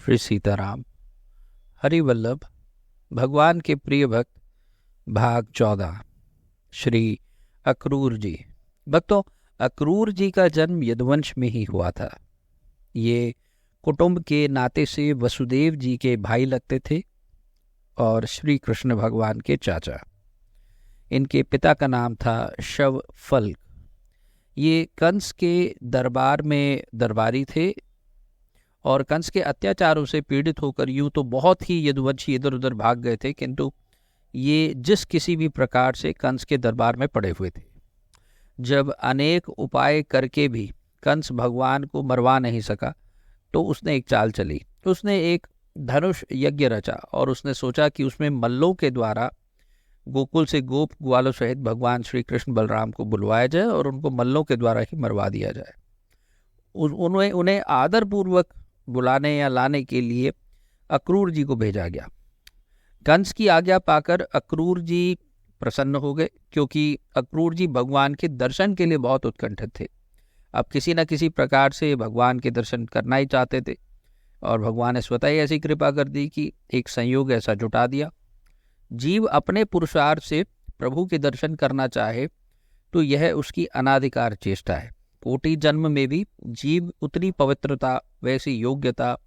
श्री सीताराम। हरिवल्लभ भगवान के प्रिय भक्त, भाग 14। श्री अक्रूर जी। भक्तों, अक्रूर जी का जन्म यदुवंश में ही हुआ था। ये कुटुंब के नाते से वसुदेव जी के भाई लगते थे और श्री कृष्ण भगवान के चाचा। इनके पिता का नाम था शवफल्क। ये कंस के दरबार में दरबारी थे और कंस के अत्याचारों से पीड़ित होकर यूं तो बहुत ही यदुवंशी इधर उधर भाग गए थे, किंतु ये जिस किसी भी प्रकार से कंस के दरबार में पड़े हुए थे। जब अनेक उपाय करके भी कंस भगवान को मरवा नहीं सका तो उसने एक चाल चली। उसने एक धनुष यज्ञ रचा और उसने सोचा कि उसमें मल्लों के द्वारा गोकुल से गोप ग्वालों सहित भगवान श्री कृष्ण बलराम को बुलवाया जाए और उनको मल्लों के द्वारा ही मरवा दिया जाए। उन्हें आदरपूर्वक बुलाने या लाने के लिए अक्रूर जी को भेजा गया। कंस की आज्ञा पाकर अक्रूर जी प्रसन्न हो गए, क्योंकि अक्रूर जी भगवान के दर्शन के लिए बहुत उत्कंठित थे। अब किसी न किसी प्रकार से भगवान के दर्शन करना ही चाहते थे और भगवान ने स्वतः ही ऐसी कृपा कर दी कि एक संयोग ऐसा जुटा दिया। जीव अपने पुरुषार्थ से प्रभु के दर्शन करना चाहे तो यह उसकी अनाधिकार चेष्टा है। कोटि जन्म में भी जीव उतनी पवित्रता, वैसी योग्यता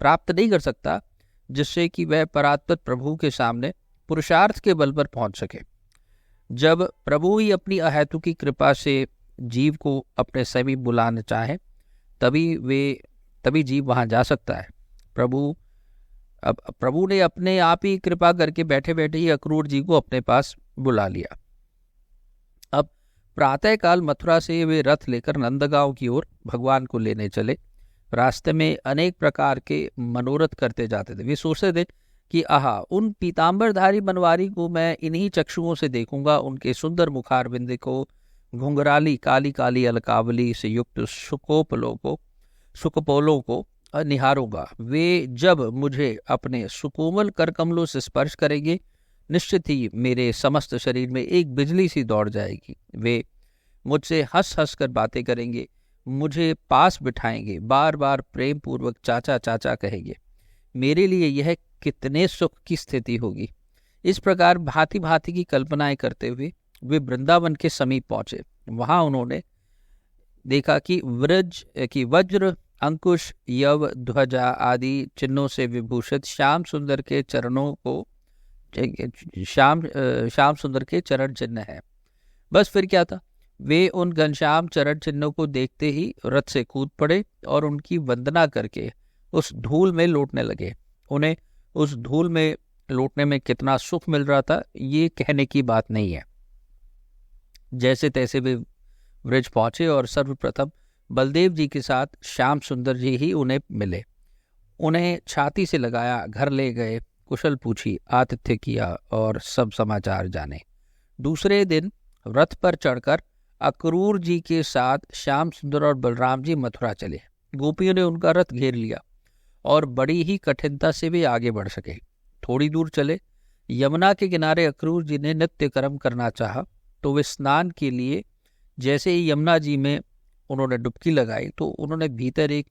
प्राप्त नहीं कर सकता जिससे कि वह परात्पर प्रभु के सामने पुरुषार्थ के बल पर पहुंच सके। जब प्रभु ही अपनी अहेतुकी कृपा से जीव को अपने समीप बुलाना चाहे तभी जीव वहां जा सकता है। प्रभु ने अपने आप ही कृपा करके बैठे बैठे ही अक्रूर जी को अपने पास बुला लिया। अब प्रातःकाल मथुरा से वे रथ लेकर नंदगांव की ओर भगवान को लेने चले। रास्ते में अनेक प्रकार के मनोरथ करते जाते थे। वे सोचते थे कि आहा, उन पीताम्बरधारी बनवारी को मैं इन्हीं चक्षुओं से देखूंगा, उनके सुंदर मुखारबिंद को, घुंघराली काली काली अलकावली से युक्त सुकपोलों को निहारूंगा। वे जब मुझे अपने सुकोमल करकमलों से स्पर्श करेंगे, निश्चित ही मेरे समस्त शरीर में एक बिजली सी दौड़ जाएगी। वे मुझसे हंस हंस कर बातें करेंगे, मुझे पास बिठाएंगे, बार बार प्रेम पूर्वक चाचा चाचा कहेंगे। मेरे लिए यह कितने सुख की स्थिति होगी। इस प्रकार भांति भांति की कल्पनाएं करते हुए वे वृंदावन के समीप पहुंचे। वहां उन्होंने देखा कि वज्र, अंकुश, यव, ध्वजा आदि चिन्हों से विभूषित श्याम सुंदर के चरण चिन्ह है। बस फिर क्या था, वे उन घनश्याम चरण चिन्हों को देखते ही रथ से कूद पड़े और उनकी वंदना करके उस धूल में लौटने लगे। उन्हें उस धूल में लौटने में कितना सुख मिल रहा था, ये कहने की बात नहीं है। जैसे तैसे वे ब्रज पहुंचे और सर्वप्रथम बलदेव जी के साथ श्याम सुंदर जी ही उन्हें मिले। उन्हें छाती से लगाया, घर ले गए, कुशल पूछी, आतिथ्य किया और सब समाचार जाने। दूसरे दिन रथ पर चढ़कर अक्रूर जी के साथ श्याम सुंदर और बलराम जी मथुरा चले। गोपियों ने उनका रथ घेर लिया और बड़ी ही कठिनता से वे आगे बढ़ सके। थोड़ी दूर चले, यमुना के किनारे अक्रूर जी ने नित्य कर्म करना चाहा तो वे स्नान के लिए जैसे ही यमुना जी में उन्होंने डुबकी लगाई तो उन्होंने भीतर एक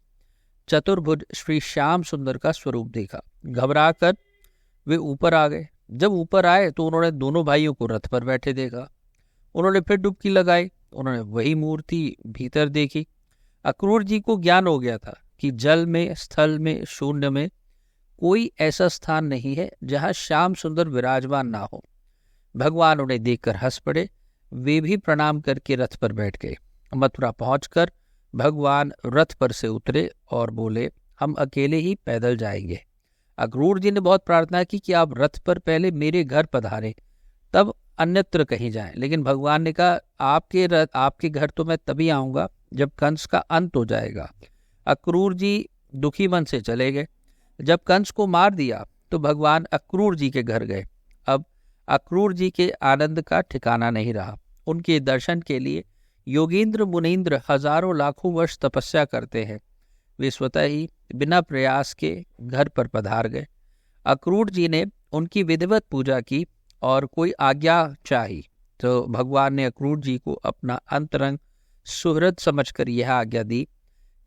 चतुर्भुज श्री श्याम सुंदर का स्वरूप देखा। घबरा कर वे ऊपर आ गए। जब ऊपर आए तो उन्होंने दोनों भाइयों को रथ पर बैठे देखा। उन्होंने फिर डुबकी लगाई, उन्होंने वही मूर्ति भीतर देखी। अक्रूर जी को ज्ञान हो गया था कि जल में, स्थल में, शून्य में कोई ऐसा स्थान नहीं है जहां श्याम सुंदर विराजमान ना हो। भगवान उन्हें देखकर हंस पड़े। वे भी प्रणाम करके रथ पर बैठ गए। मथुरा पहुंचकर भगवान रथ पर से उतरे और बोले, हम अकेले ही पैदल जाएंगे। अक्रूर जी ने बहुत प्रार्थना की कि आप रथ पर पहले मेरे घर पधारें, तब अन्यत्र कहीं जाएं। लेकिन भगवान ने कहा, आपके घर तो मैं तभी आऊंगा जब कंस का अंत हो जाएगा। अक्रूर जी दुखी मन से चले गए। जब कंस को मार दिया तो भगवान अक्रूर जी के घर गए। अब अक्रूर जी के आनंद का ठिकाना नहीं रहा। उनके दर्शन के लिए योगींद्र मुनींद्र हजारों लाखों वर्ष तपस्या करते हैं। वे स्वतः ही बिना प्रयास के घर पर पधार गए। अक्रूर जी ने उनकी विधिवत पूजा की और कोई आज्ञा चाही तो भगवान ने अक्रूर जी को अपना अंतरंग सुहृद समझकर यह आज्ञा दी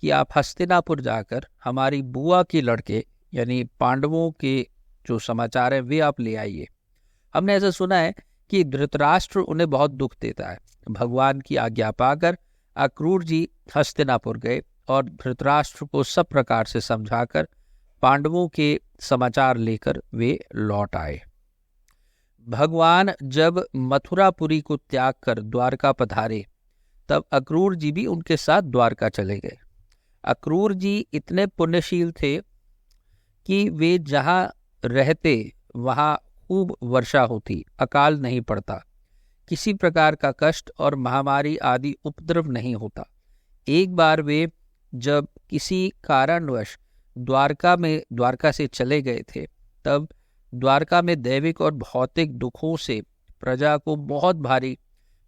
कि आप हस्तिनापुर जाकर हमारी बुआ के लड़के यानी पांडवों के जो समाचार हैं वे आप ले आइए। हमने ऐसा सुना है कि धृतराष्ट्र उन्हें बहुत दुख देता है। भगवान की आज्ञा पाकर अक्रूर जी हस्तिनापुर गए और धृतराष्ट्र को सब प्रकार से समझाकर पांडवों के समाचार लेकर वे लौट आए। भगवान जब मथुरापुरी को त्याग कर द्वारका पधारे तब अक्रूर जी भी उनके साथ द्वारका चले गए। अक्रूर जी इतने पुण्यशील थे कि वे जहाँ रहते वहाँ खूब वर्षा होती, अकाल नहीं पड़ता, किसी प्रकार का कष्ट और महामारी आदि उपद्रव नहीं होता। एक बार वे जब किसी कारणवश द्वारका से चले गए थे तब द्वारका में दैविक और भौतिक दुखों से प्रजा को बहुत भारी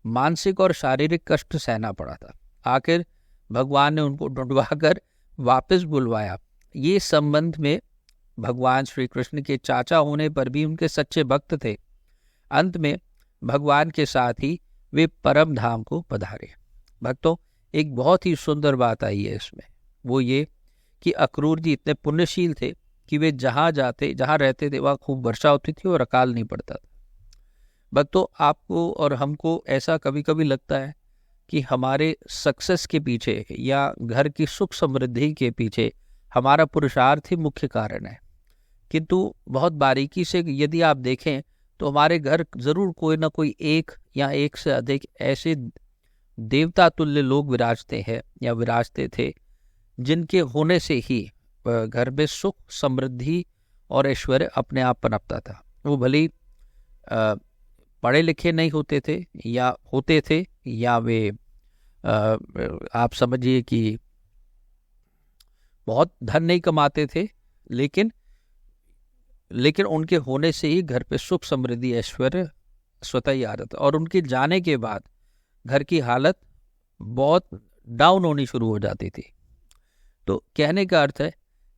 मानसिक और शारीरिक कष्ट सहना पड़ा था। आखिर भगवान ने उनको ढूंढवाकर वापस बुलवाया। ये संबंध में भगवान श्री कृष्ण के चाचा होने पर भी उनके सच्चे भक्त थे। अंत में भगवान के साथ ही वे परम धाम को पधारे। भक्तों, एक बहुत ही सुंदर बात आई है इसमें, वो ये कि अक्रूर जी इतने पुण्यशील थे कि वे जहाँ रहते थे वहाँ खूब वर्षा होती थी और अकाल नहीं पड़ता था। भक्तों, आपको और हमको ऐसा कभी कभी लगता है कि हमारे सक्सेस के पीछे या घर की सुख समृद्धि के पीछे हमारा पुरुषार्थ ही मुख्य कारण है, किंतु बहुत बारीकी से यदि आप देखें तो हमारे घर जरूर कोई ना कोई एक या एक से अधिक ऐसे देवता तुल्य लोग विराजते हैं या विराजते थे, जिनके होने से ही घर में सुख समृद्धि और ऐश्वर्य अपने आप पनपता था। वो भले पढ़े लिखे नहीं होते थे या वे आप समझिए कि बहुत धन नहीं कमाते थे, लेकिन उनके होने से ही घर पे सुख समृद्धि ऐश्वर्य स्वतः ही आ रहा था। और उनके जाने के बाद घर की हालत बहुत डाउन होनी शुरू हो जाती थी। तो कहने का अर्थ है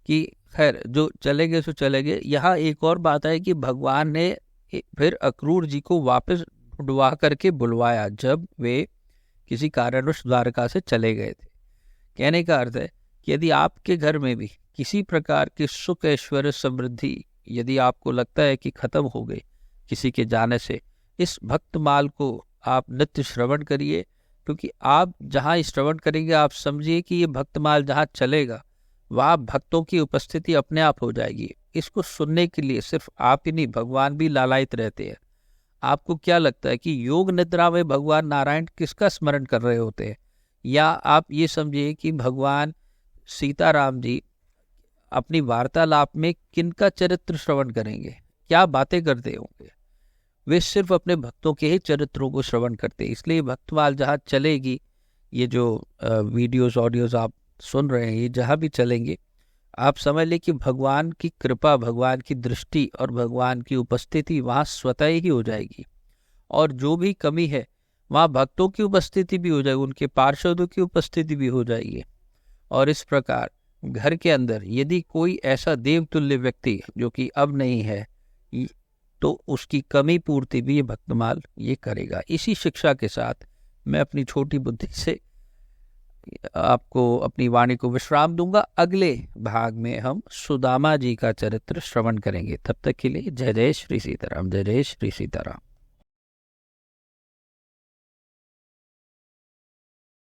कि खैर जो चले गए सो चले गए। यहाँ एक और बात है कि भगवान ने फिर अक्रूर जी को वापस ढूंढवा करके बुलवाया जब वे किसी कारणवश द्वारका से चले गए थे। कहने का अर्थ है कि यदि आपके घर में भी किसी प्रकार की सुख ऐश्वर्य समृद्धि यदि आपको लगता है कि खत्म हो गई किसी के जाने से, इस भक्तमाल को आप नित्य श्रवण करिए, क्योंकि आप जहाँ श्रवण करेंगे आप समझिए कि ये भक्तमाल जहाँ चलेगा वहाँ भक्तों की उपस्थिति अपने आप हो जाएगी। इसको सुनने के लिए सिर्फ आप ही नहीं, भगवान भी लालायित रहते हैं। आपको क्या लगता है कि योग निद्रा में भगवान नारायण किसका स्मरण कर रहे होते हैं? या आप ये समझिए कि भगवान सीताराम जी अपनी वार्तालाप में किनका चरित्र श्रवण करेंगे, क्या बातें करते होंगे? वे सिर्फ अपने भक्तों के ही चरित्रों को श्रवण करते हैं। इसलिए भक्तमाल जहाँ चलेगी, ये जो वीडियोस ऑडियोज आप सुन रहे हैं, ये जहाँ भी चलेंगे आप समझ लें कि भगवान की कृपा, भगवान की दृष्टि और भगवान की उपस्थिति वहाँ स्वतः ही हो जाएगी। और जो भी कमी है वहाँ भक्तों की उपस्थिति भी हो जाएगी, उनके पार्षदों की उपस्थिति भी हो जाएगी। और इस प्रकार घर के अंदर यदि कोई ऐसा देवतुल्य व्यक्ति जो कि अब नहीं है, तो उसकी कमी पूर्ति भी ये भक्तमाल ये करेगा। इसी शिक्षा के साथ मैं अपनी छोटी बुद्धि से आपको अपनी वाणी को विश्राम दूंगा। अगले भाग में हम सुदामा जी का चरित्र श्रवण करेंगे। तब तक के लिए जय जय श्री सीताराम, जय जय श्री सीताराम।